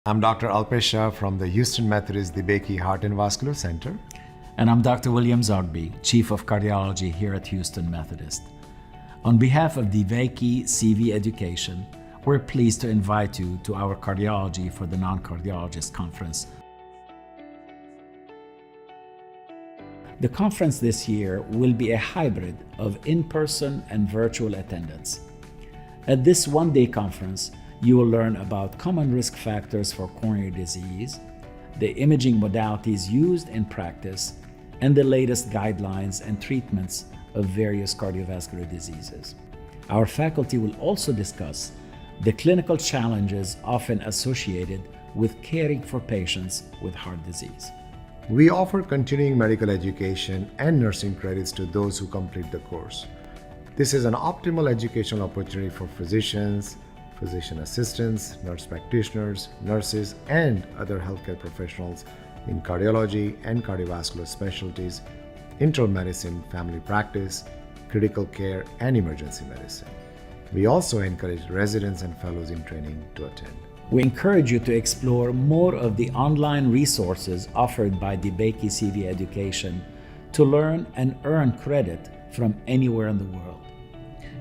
I'm Dr. Alpesh Shah from the Houston Methodist DeBakey Heart and Vascular Center. And I'm Dr. William Zogby, Chief of Cardiology here at Houston Methodist. On behalf of DeBakey CV Education, we're pleased to invite you to our Cardiology for the Non-Cardiologist conference. The conference this year will be a hybrid of in-person and virtual attendance. At this one-day conference, you will learn about common risk factors for coronary disease, the imaging modalities used in practice, and the latest guidelines and treatments of various cardiovascular diseases. Our faculty will also discuss the clinical challenges often associated with caring for patients with heart disease. We offer continuing medical education and nursing credits to those who complete the course. This is an optimal educational opportunity for physicians, physician assistants, nurse practitioners, nurses, and other healthcare professionals in cardiology and cardiovascular specialties, internal medicine, family practice, critical care, and emergency medicine. We also encourage residents and fellows in training to attend. We encourage you to explore more of the online resources offered by DeBakey CV Education to learn and earn credit from anywhere in the world.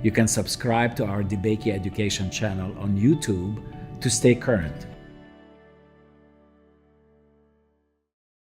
You can subscribe to our DeBakey Education channel on YouTube to stay current.